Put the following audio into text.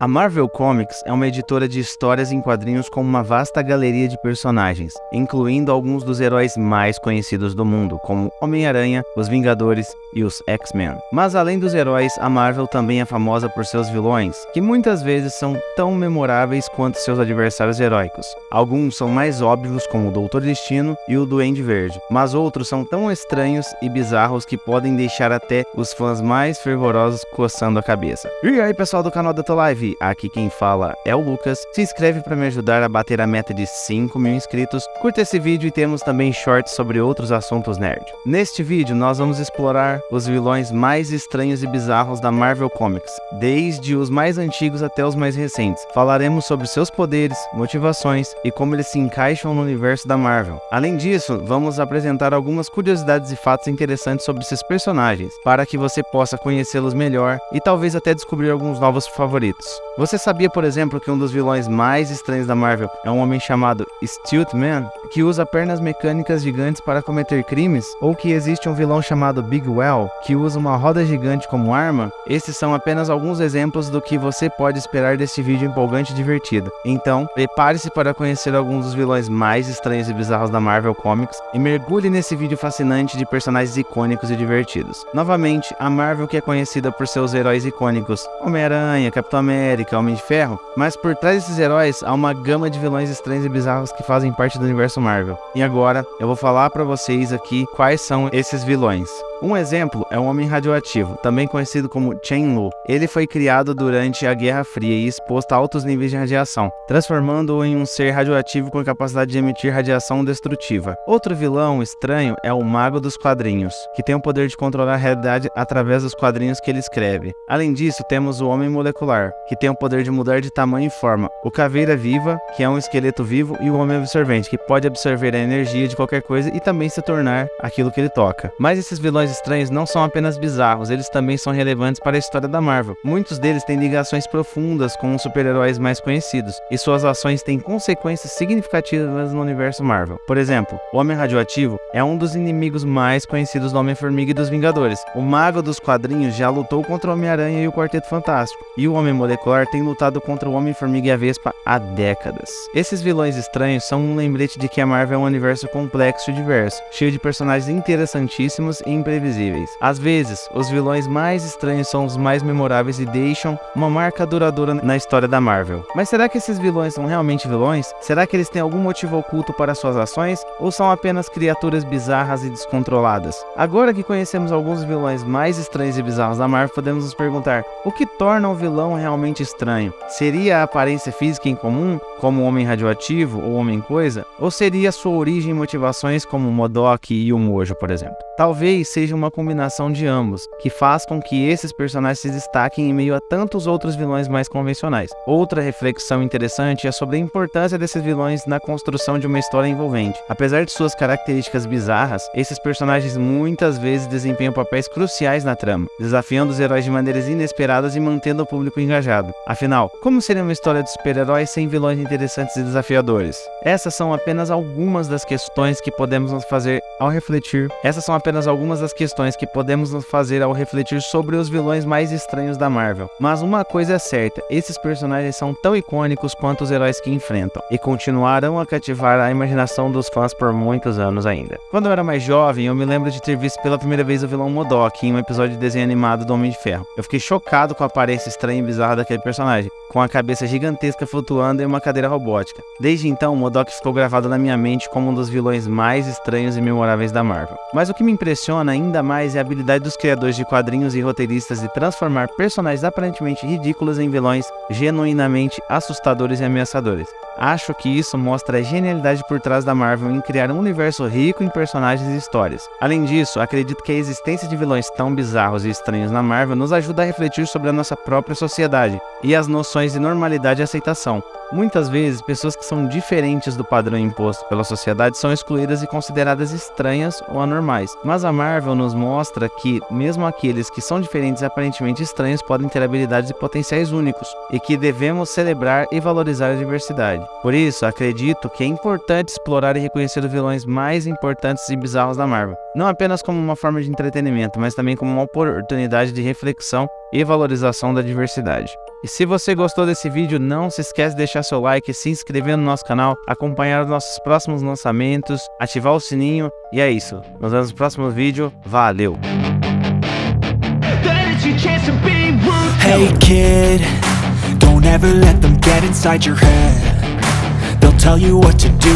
A Marvel Comics é uma editora de histórias em quadrinhos com uma vasta galeria de personagens, incluindo alguns dos heróis mais conhecidos do mundo, como Homem-Aranha, os Vingadores e os X-Men. Mas além dos heróis, a Marvel também é famosa por seus vilões, que muitas vezes são tão memoráveis quanto seus adversários heróicos. Alguns são mais óbvios, como o Doutor Destino e o Duende Verde, mas outros são tão estranhos e bizarros que podem deixar até os fãs mais fervorosos coçando a cabeça. E aí, pessoal do canal DatoLive, aqui quem fala é o Lucas. Se inscreve para me ajudar a bater a meta de 5.000 inscritos, curta esse vídeo e temos também shorts sobre outros assuntos nerd. Neste vídeo nós vamos explorar os vilões mais estranhos e bizarros da Marvel Comics, desde os mais antigos até os mais recentes. Falaremos sobre seus poderes, motivações e como eles se encaixam no universo da Marvel. Além disso, vamos apresentar algumas curiosidades e fatos interessantes sobre esses personagens, para que você possa conhecê-los melhor e talvez até descobrir alguns novos favoritos. Você sabia, por exemplo, que um dos vilões mais estranhos da Marvel é um homem chamado Stealth Man, que usa pernas mecânicas gigantes para cometer crimes? Ou que existe um vilão chamado Big Well, que usa uma roda gigante como arma? Esses são apenas alguns exemplos do que você pode esperar deste vídeo empolgante e divertido. Então, prepare-se para conhecer alguns dos vilões mais estranhos e bizarros da Marvel Comics e mergulhe nesse vídeo fascinante de personagens icônicos e divertidos. Novamente, a Marvel, que é conhecida por seus heróis icônicos, Homem-Aranha, Capitão América, Homem de Ferro, mas por trás desses heróis há uma gama de vilões estranhos e bizarros que fazem parte do universo Marvel. E agora eu vou falar para vocês aqui quais são esses vilões. Um exemplo é o Homem Radioativo, também conhecido como Chen-Lu. Ele foi criado durante a Guerra Fria e exposto a altos níveis de radiação, transformando-o em um ser radioativo com a capacidade de emitir radiação destrutiva. Outro vilão estranho é o Mago dos Quadrinhos, que tem o poder de controlar a realidade através dos quadrinhos que ele escreve. Além disso, temos o Homem Molecular, que tem o poder de mudar de tamanho e forma, o Caveira Viva, que é um esqueleto vivo, e o Homem Absorvente, que pode absorver a energia de qualquer coisa e também se tornar aquilo que ele toca. Mas esses vilões estranhos não são apenas bizarros, eles também são relevantes para a história da Marvel. Muitos deles têm ligações profundas com os super-heróis mais conhecidos, e suas ações têm consequências significativas no universo Marvel. Por exemplo, o Homem Radioativo é um dos inimigos mais conhecidos do Homem-Formiga e dos Vingadores. O Mago dos Quadrinhos já lutou contra o Homem-Aranha e o Quarteto Fantástico, e o Homem Molecular tem lutado contra o Homem-Formiga e a Vespa há décadas. Esses vilões estranhos são um lembrete de que a Marvel é um universo complexo e diverso, cheio de personagens interessantíssimos e imprevisíveis. Às vezes, os vilões mais estranhos são os mais memoráveis e deixam uma marca duradoura na história da Marvel. Mas será que esses vilões são realmente vilões? Será que eles têm algum motivo oculto para suas ações? Ou são apenas criaturas bizarras e descontroladas? Agora que conhecemos alguns vilões mais estranhos e bizarros da Marvel, podemos nos perguntar: o que torna um vilão realmente estranho? Seria a aparência física em comum, como o Homem Radioativo ou Homem-Coisa? Ou seria sua origem e motivações, como o MODOK e o Mojo, por exemplo? Talvez seja uma combinação de ambos, que faz com que esses personagens se destaquem em meio a tantos outros vilões mais convencionais. Outra reflexão interessante é sobre a importância desses vilões na construção de uma história envolvente. Apesar de suas características bizarras, esses personagens muitas vezes desempenham papéis cruciais na trama, desafiando os heróis de maneiras inesperadas e mantendo o público engajado. Afinal, como seria uma história de super-heróis sem vilões interessantes e desafiadores? Essas são apenas algumas das questões que podemos nos fazer ao refletir. Sobre os vilões mais estranhos da Marvel. Mas uma coisa é certa, esses personagens são tão icônicos quanto os heróis que enfrentam, e continuarão a cativar a imaginação dos fãs por muitos anos ainda. Quando eu era mais jovem, eu me lembro de ter visto pela primeira vez o vilão MODOK em um episódio de desenho animado do Homem de Ferro. Eu fiquei chocado com a aparência estranha e bizarra daquele personagem, com a cabeça gigantesca flutuando em uma cadeira robótica. Desde então, MODOK ficou gravado na minha mente como um dos vilões mais estranhos e memoráveis da Marvel. Mas o que me impressiona ainda mais é a habilidade dos criadores de quadrinhos e roteiristas de transformar personagens aparentemente ridículos em vilões genuinamente assustadores e ameaçadores. Acho que isso mostra a genialidade por trás da Marvel em criar um universo rico em personagens e histórias. Além disso, acredito que a existência de vilões tão bizarros e estranhos na Marvel nos ajuda a refletir sobre a nossa própria sociedade e as noções de normalidade e aceitação. Muitas vezes, pessoas que são diferentes do padrão imposto pela sociedade são excluídas e consideradas estranhas ou anormais. Mas a Marvel nos mostra que, mesmo aqueles que são diferentes e aparentemente estranhos, podem ter habilidades e potenciais únicos, e que devemos celebrar e valorizar a diversidade. Por isso, acredito que é importante explorar e reconhecer os vilões mais importantes e bizarros da Marvel, não apenas como uma forma de entretenimento, mas também como uma oportunidade de reflexão e valorização da diversidade. E se você gostou desse vídeo, não se esquece de deixar seu like, se inscrever no nosso canal, acompanhar os nossos próximos lançamentos, ativar o sininho, e é isso. Nos vemos no próximo vídeo. Valeu! Hey kid, don't ever let them get inside your head. They'll tell you what to do.